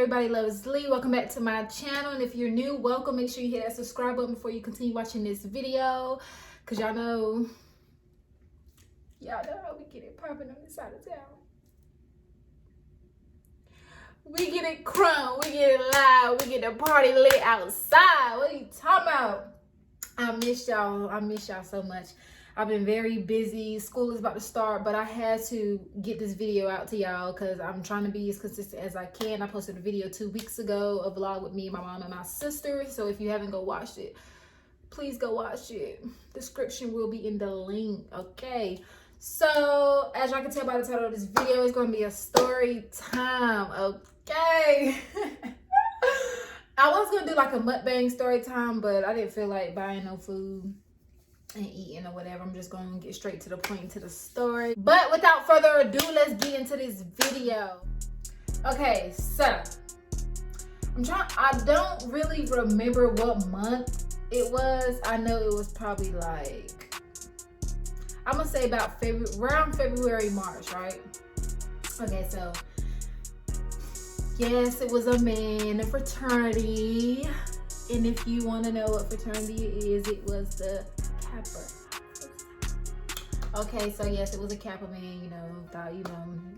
everybody, loves Lee. Welcome back to my channel, and if you're new, welcome. Make sure you hit that subscribe button before you continue watching this video, because y'all know how we get it popping on this side of town. We get it crunk, we get it loud, we get the party lit outside. What are you talking about? I miss y'all so much. I've been very busy. School is about to start, but I had to get this video out to y'all because I'm trying to be as consistent as I can. I posted a video 2 weeks ago, a vlog with me, my mom, and my sister. So if you haven't watched it, please go watch it. Description will be in the link, okay? So as y'all can tell by the title of this video, it's going to be a story time, okay? I was going to do like a mukbang story time, but I didn't feel like buying no food and eating or whatever. I'm just gonna get straight to the point, into the story. But without further ado, let's get into this video. Okay, so I don't really remember what month it was. I know it was probably like, I'm gonna say about around February, March, right? Okay, so yes, it was a man, a fraternity. And if you want to know what fraternity is, it was the Kappa. Okay, so yes, it was a Kappa man.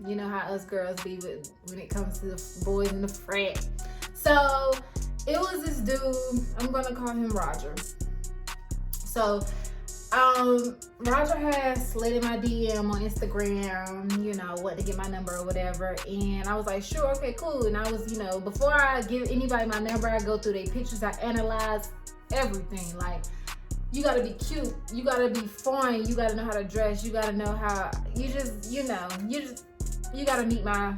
You know how us girls be with when it comes to the boys in the frat. So it was this dude. I'm gonna call him Roger. So Roger has slid in my DM on Instagram, what to get my number or whatever. And I was like, sure, okay, cool. And I was, before I give anybody my number, I go through their pictures, I analyze everything. Like, you gotta be cute, you gotta be fine, you gotta know how to dress, you gotta know how, you gotta meet my,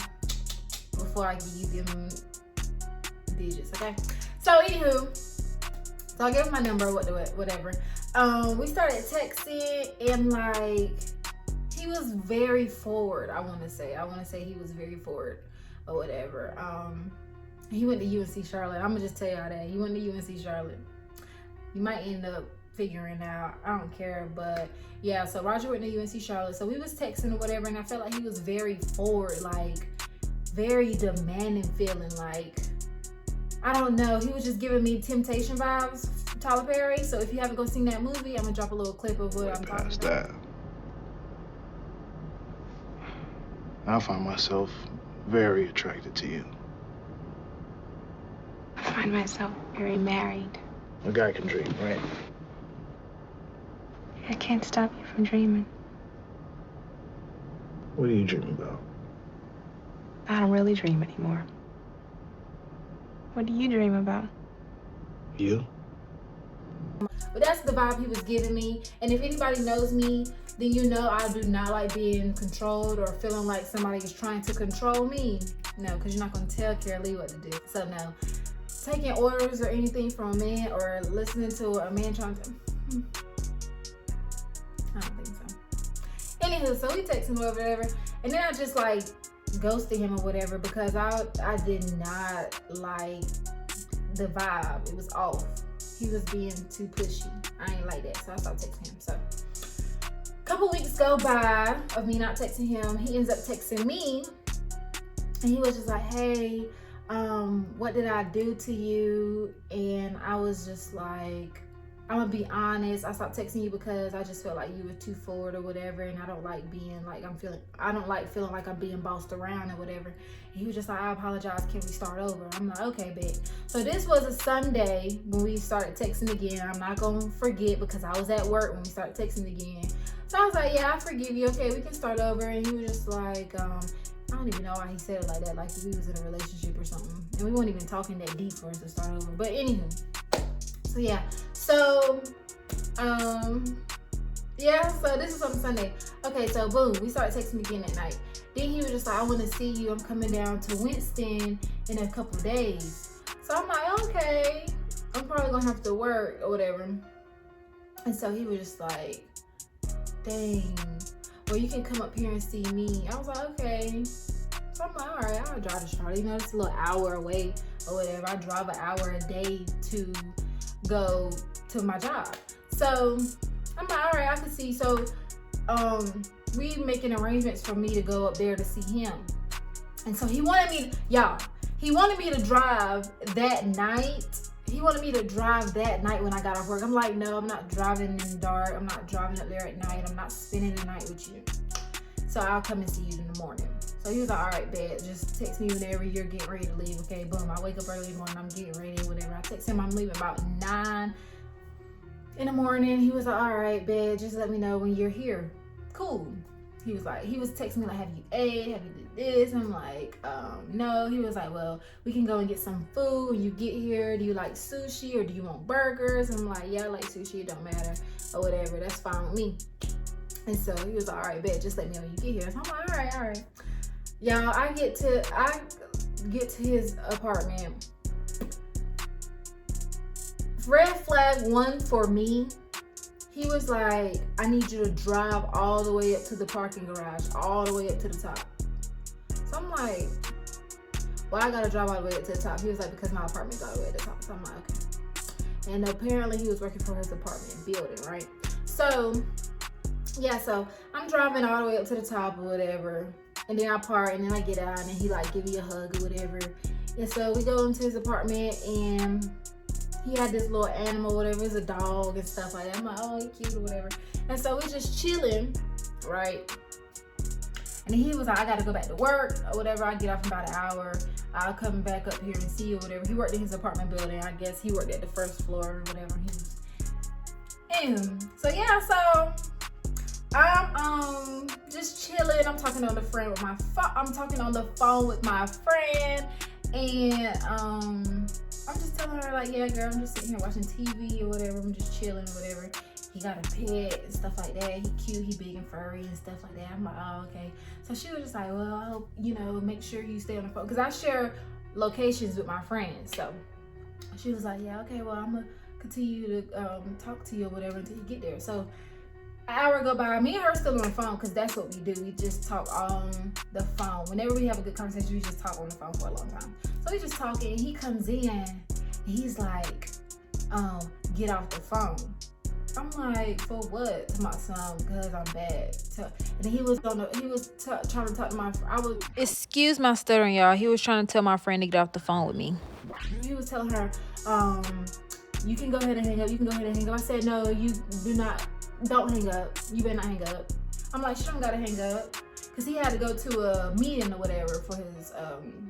before I give you them digits, okay? So anywho, so I gave him my number, whatever. We started texting, and like, he was very forward. I want to say he was very forward or whatever. He went to UNC Charlotte. I'm gonna just tell y'all that he went to UNC Charlotte. You might end up figuring out. I don't care, but yeah. So Roger went to UNC Charlotte. So we was texting or whatever, and I felt like he was very forward, like very demanding, feeling like, I don't know. He was just giving me Temptation vibes, Tyler Perry. So if you haven't seen that movie, I'm gonna drop a little clip of what I'm talking about. That. I find myself very attracted to you. I find myself very married. A guy can dream, right? I can't stop you from dreaming. What are you dreaming about? I don't really dream anymore. What do you dream about? You? But that's the vibe he was giving me. And if anybody knows me, then you know I do not like being controlled or feeling like somebody is trying to control me. No, because you're not going to tell Carolee what to do. So no, taking orders or anything from a man or listening to a man trying to, I don't think so. Anywho, so we texting or whatever. And then I just like ghosted him or whatever because I did not like the vibe. It was off. He was being too pushy. I ain't like that, so I stopped texting him. So a couple weeks go by of me not texting him. He ends up texting me, and he was just like, hey, what did I do to you? And I was just like, I'm gonna be honest, I stopped texting you because I just felt like you were too forward or whatever, and I don't like being like, I don't like feeling like I'm being bossed around or whatever. And he was just like, I apologize, can we start over? I'm like, okay, bet. So this was a Sunday when we started texting again. I'm not gonna forget because I was at work when we started texting again. So I was like, yeah, I forgive you, okay, we can start over. And he was just like, I don't even know why he said it like that, like we was in a relationship or something. And we weren't even talking that deep for us to start over. But anywho, so yeah. So, yeah, so this is on Sunday. Okay, so boom, we started texting again at night. Then he was just like, I want to see you. I'm coming down to Winston in a couple days. So I'm like, okay, I'm probably going to have to work or whatever. And so he was just like, dang, well, you can come up here and see me. I was like, okay. So I'm like, all right, I'll drive to Charlotte. It's a little hour away or whatever. I drive an hour a day to go to my job. So I'm like, all right, I can see. So we making arrangements for me to go up there to see him. And so he wanted me, y'all, he wanted me to drive that night. He wanted me to drive that night when I got off work. I'm like, no, I'm not driving in the dark. I'm not driving up there at night. I'm not spending the night with you. So I'll come and see you in the morning. So he was like, all right, bet. Just text me whenever you're getting ready to leave. Okay, boom. I wake up early in the morning. I'm getting ready, whatever. I text him I'm leaving about 9 in the morning. He was like, all right, bet. Just let me know when you're here. Cool. He was texting me like, have you ate? Have you did this? I'm like, no. He was like, well, we can go and get some food when you get here. Do you like sushi or do you want burgers? I'm like, yeah, I like sushi. It don't matter or whatever. That's fine with me. And so he was like, all right, bet. Just let me know when you get here. So I'm like, all right. Y'all, I get to his apartment. Red flag 1 for me. He was like, I need you to drive all the way up to the parking garage, all the way up to the top. So I'm like, well, I gotta drive all the way up to the top. He was like, because my apartment's all the way at the top. So I'm like, okay. And apparently he was working for his apartment building, right? So, yeah, so I'm driving all the way up to the top or whatever. And then I park and then I get out and he like give me a hug or whatever. And so we go into his apartment and he had this little animal, whatever, it's a dog and stuff like that. I'm like, oh, he's cute or whatever. And so we just chilling, right? And he was like, I gotta go back to work or whatever. I get off in about an hour. I'll come back up here and see you or whatever. He worked in his apartment building. I guess he worked at the first floor or whatever. So yeah, so I'm just chilling. I'm talking on the phone with my friend, and I'm just telling her like, yeah, girl, I'm just sitting here watching TV or whatever. I'm just chilling or whatever. He got a pet and stuff like that. He cute, he big and furry and stuff like that. I'm like, oh, okay. So she was just like, well, I hope, make sure you stay on the phone. Because I share locations with my friends. So she was like, yeah, okay, well, I'm going to continue to talk to you or whatever until you get there. So an hour go by, me and her still on the phone because that's what we do. We just talk on the phone. Whenever we have a good conversation, we just talk on the phone for a long time. So we just talking, and he comes in, and he's like, get off the phone. I'm like, for what? To my son, because I'm bad. And he was trying to talk to excuse my stuttering, y'all. He was trying to tell my friend to get off the phone with me. He was telling her, you can go ahead and hang up. You can go ahead and hang up. I said, no, you don't hang up. You better not hang up. I'm like, she don't gotta hang up. Because he had to go to a meeting or whatever for his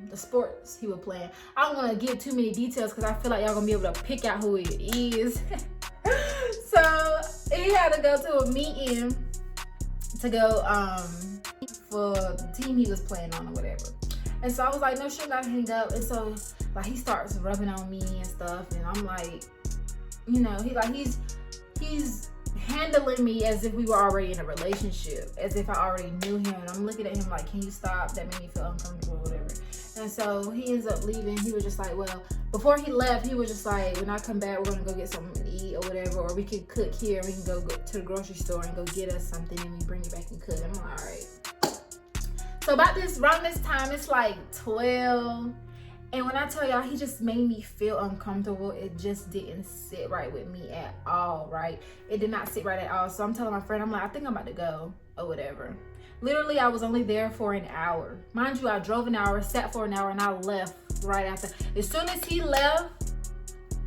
the sports he was playing. I don't want to give too many details because I feel like y'all gonna be able to pick out who it is. So he had to go to a meeting to go for the team he was playing on or whatever. And so I was like, no, she gotta hang up. And so like he starts rubbing on me and stuff, and I'm like, he's handling me as if we were already in a relationship, as if I already knew him. And I'm looking at him like, can you stop? That made me feel uncomfortable or whatever. And so he ends up leaving. He was just like, well, before he left, he was just like, when I come back, we're gonna go get something to eat or whatever, or we can cook here. We can go to the grocery store and go get us something, and we bring it back and cook. I'm like, all right. So around this time, it's like 12. And when I tell y'all, he just made me feel uncomfortable. It just didn't sit right with me at all, right? It did not sit right at all. So I'm telling my friend, I'm like, I think I'm about to go or whatever. Literally, I was only there for an hour. Mind you, I drove an hour, sat for an hour, and I left right after. As soon as he left,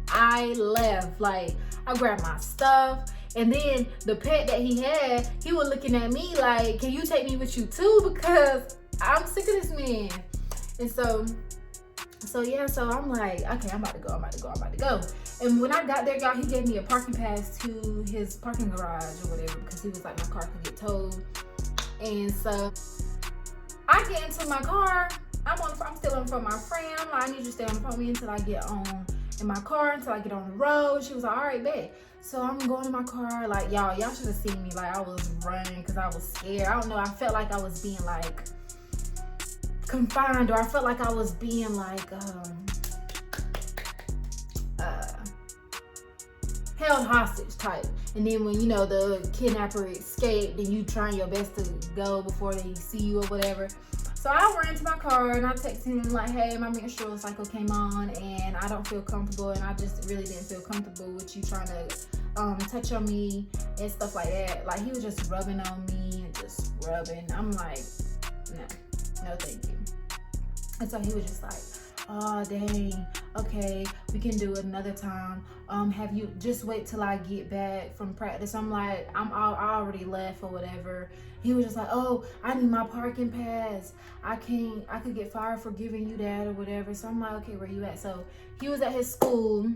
I left. Like, I grabbed my stuff. And then the pet that he had, he was looking at me like, can you take me with you too? Because I'm sick of this man. And so yeah, so I'm like, okay, I'm about to go. And when I got there, y'all, he gave me a parking pass to his parking garage or whatever, because he was like, my car could get towed. And so I get into my car. I'm still on the phone with my friend. I'm like, I need you to stay on the phone with me until I get on in my car, until I get on the road. She was like, all right, bet. So I'm going in my car. Like, y'all should have seen me. Like, I was running because I was scared. I don't know. I felt like I was being like confined, or I felt like I was being like held hostage type. And then when the kidnapper escaped, then you trying your best to go before they see you or whatever. So I ran to my car and I texted him like, hey, my menstrual cycle came on and I don't feel comfortable, and I just really didn't feel comfortable with you trying to touch on me and stuff like that. Like, he was just rubbing on me and just rubbing. I'm like, no thank you. And so he was just like, oh dang, okay, we can do it another time. Have you just wait till I get back from practice? I'm like, I already left or whatever. He was just like, oh, I need my parking pass. I could get fired for giving you that or whatever. So I'm like, okay, where you at? So he was at his school.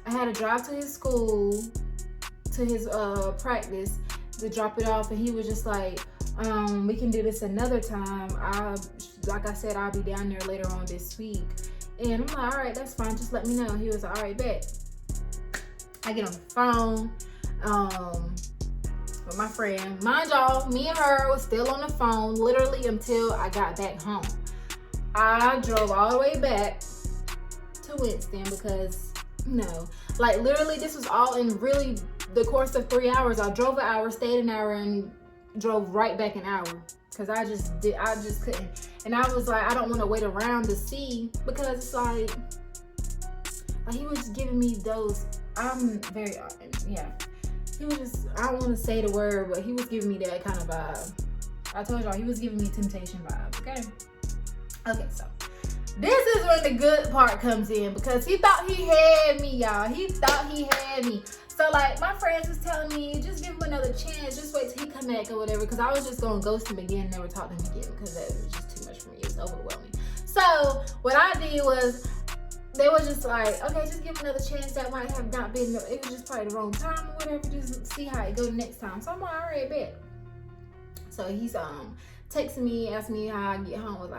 I had to drive to his school, to his practice to drop it off, and he was just like, we can do this another time. Like I said, I'll be down there later on this week. And I'm like, all right, that's fine, just let me know. He was like, all right, bet. I get on the phone with my friend. Mind y'all, me and her was still on the phone literally until I got back home. I drove all the way back to Winston because, like literally this was all in really the course of 3 hours. I drove an hour, stayed an hour, and drove right back an hour because I just couldn't. And I was like, I don't want to wait around to see, because it's like he was giving me those, he was just, I don't want to say the word, but he was giving me that kind of vibe. I told y'all he was giving me temptation vibes. Okay, so this is when the good part comes in, because he thought he had me, y'all. He thought he had me. So like my friends was telling me, just give him another chance, just wait till he come back or whatever, because I was just gonna ghost him again, never talk to him again, because that was just too much for me. It was overwhelming. So what I did was, they were just like, okay, just give him another chance. That might have not been, it was just probably the wrong time or whatever, just see how it goes next time. So I'm like, all right, bet. So he's texting me, asking me how I get home.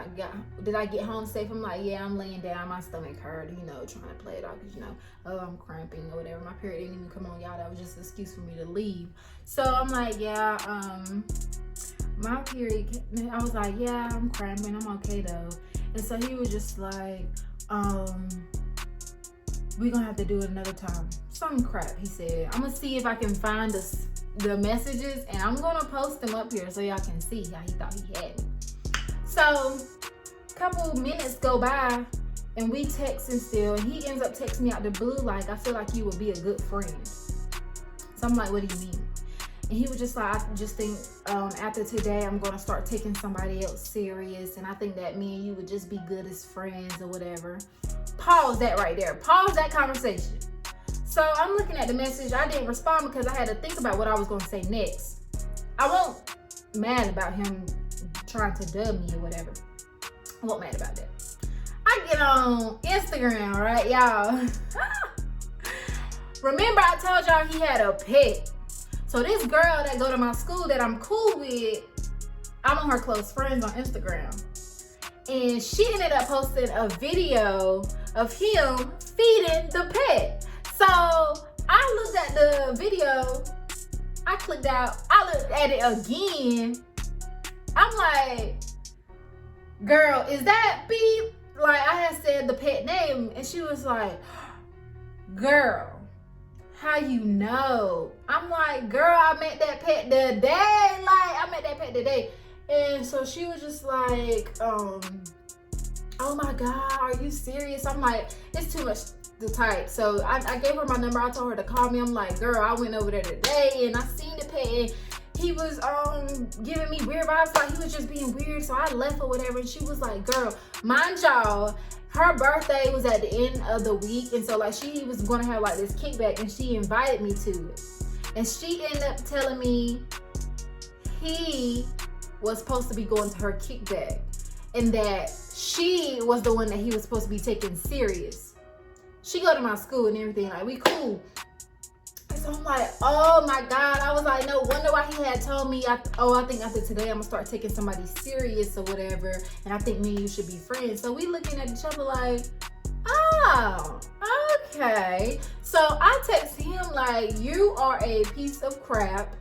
Did I get home safe? I'm like, yeah, I'm laying down, my stomach hurt, trying to play it off, because oh, I'm cramping or whatever. My period didn't even come on, y'all. That was just an excuse for me to leave. So I'm like, yeah, my period, I was like, yeah, I'm cramping, I'm okay though. And so he was just like, we're gonna have to do it another time. Some crap, he said. I'm gonna see if I can find the messages, and I'm gonna post them up here so y'all can see how he thought he had me. So a couple minutes go by and we texting still, and he ends up texting me out the blue like, I feel like you would be a good friend. So I'm like, what do you mean? And he was just like, I just think after today I'm gonna start taking somebody else serious, and I think that me and you would just be good as friends or whatever. Pause that right there. Pause that conversation. So I'm looking at the message. I didn't respond because I had to think about what I was gonna say next. I wasn't mad about him trying to dub me or whatever. I wasn't mad about that. I get on Instagram, right, y'all? Remember I told y'all he had a pet. So this girl that go to my school that I'm cool with, I'm on her close friends on Instagram. And she ended up posting a video of him feeding the pet. So I looked at the video, I clicked out, I looked at it again. I'm like, girl, is that beep? Like, I had said the pet name, and she was like, girl, how you know? I'm like, girl, I met that pet today. I met that pet today. And so she was just like, oh my God, are you serious? I'm like, it's too much to type. So I gave her my number. I told her to call me. I'm like, girl, I went over there today and I seen the pet, and he was giving me weird vibes, like he was just being weird. So I left or whatever, and she was like, girl, mind y'all, her birthday was at the end of the week, and so like she was gonna have like this kickback, and she invited me to it. And she ended up telling me he was supposed to be going to her kickback, and that she was the one that he was supposed to be taking serious. She go to my school and everything, like we cool. And so I'm like, oh my God. I was like, no wonder why he had told me, I think after today I'm gonna start taking somebody serious or whatever, and I think me and you should be friends. So we looking at each other like, oh, okay. So I text him like, you are a piece of crap.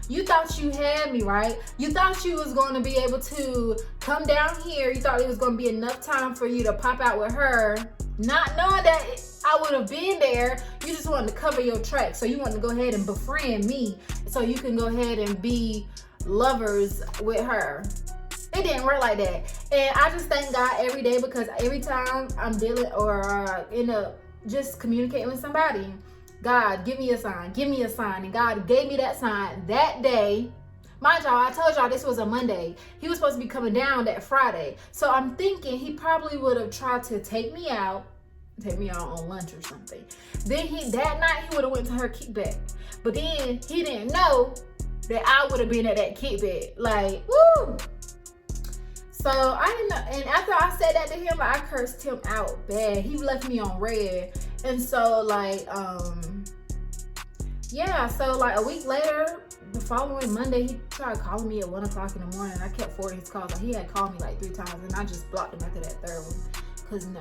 You thought you had me, right? You thought you was going to be able to come down here. You thought it was going to be enough time for you to pop out with her, not knowing that I would have been there. You just wanted to cover your tracks. So you wanted to go ahead and befriend me so you can go ahead and be lovers with her. It didn't work like that. And I just thank God every day, because every time I'm dealing or end up just communicating with somebody, God, give me a sign, give me a sign. And God gave me that sign that day Mind y'all, I told y'all this was a Monday. He was supposed to be coming down that Friday. So I'm thinking he probably would have tried to take me out on lunch or something. Then that night he would have went to her kickback. But then he didn't know that I would have been at that kickback. Like, woo! So I didn't know, and after I said that to him, I cursed him out bad. He left me on red. And so like, yeah, so like a week later, the following Monday, he tried calling me at 1 o'clock in the morning. I kept forwarding his calls. Like, he had called me like 3 times, and I just blocked him after that third one. Cause no.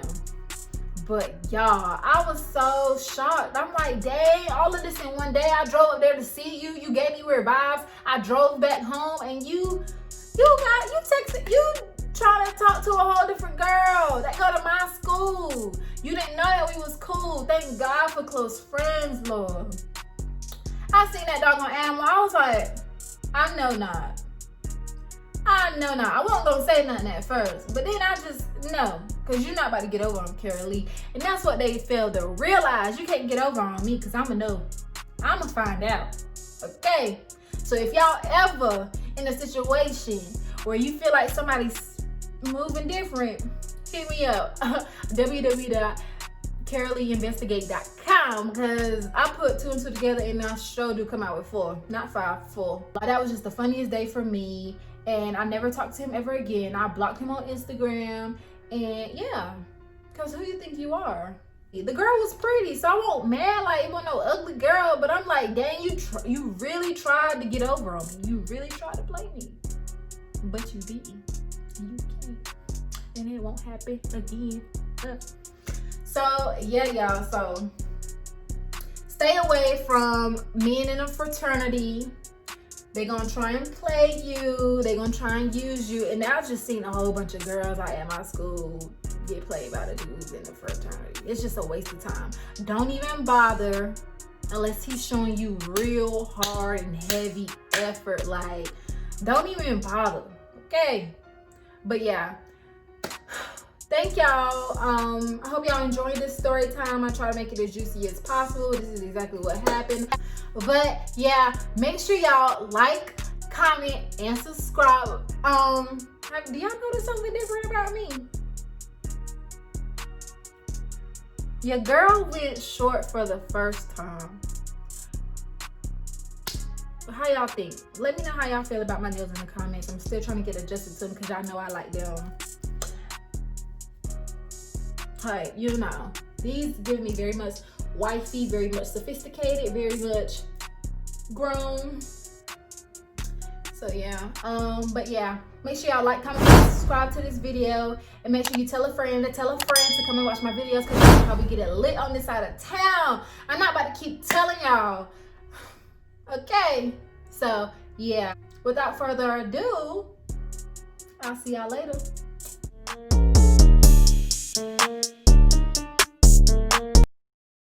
But y'all, I was so shocked. I'm like, dang, all of this in one day. I drove up there to see you. You gave me weird vibes. I drove back home, and you trying to talk to a whole different girl that go to my school. You didn't know that we was cool. Thank God for close friends, Lord. I seen that doggone animal. I was like, I know not. I wasn't gonna say nothing at first, but then I just know, because you're not about to get over on Carol Lee. And that's what they failed to realize. You can't get over on me, because I'ma know. I'ma find out. Okay? So if y'all ever in a situation where you feel like somebody's moving different, hit me up. www.caroleeinvestigate.com, because I put 2 and 2 together and I sure do come out with 4, not 5, 4. That was just the funniest day for me, and I never talked to him ever again. I blocked him on Instagram, and yeah, because who you think you are? The girl was pretty, so I wasn't mad. Like, it wasn't no ugly girl, but I'm like, dang, you really tried to get over on me. You really tried to play me, but you didn't. You can't, and it won't happen again. So yeah, y'all, so stay away from men in a fraternity. They're gonna try and play you. They're gonna try and use you. And I've just seen a whole bunch of girls like at my school get played by the dudes in the fraternity. It's just a waste of time. Don't even bother unless he's showing you real hard and heavy effort. Like, don't even bother, okay? But yeah, thank y'all. I hope y'all enjoyed this story time. I try to make it as juicy as possible. This is exactly what happened. But yeah, make sure y'all like, comment, and subscribe. Do y'all notice something different about me? Your girl went short for the first time. How y'all think? Let me know how y'all feel about my nails in the comments. I'm still trying to get adjusted to them because y'all know I like them. Like, you know, these give me very much wifey, very much sophisticated, very much grown. So yeah, but yeah, make sure y'all like, comment, and subscribe to this video, and make sure you tell a friend to come and watch my videos, because that's how we get it lit on this side of town. I'm not about to keep telling y'all. Okay, so yeah, without further ado, I'll see y'all later.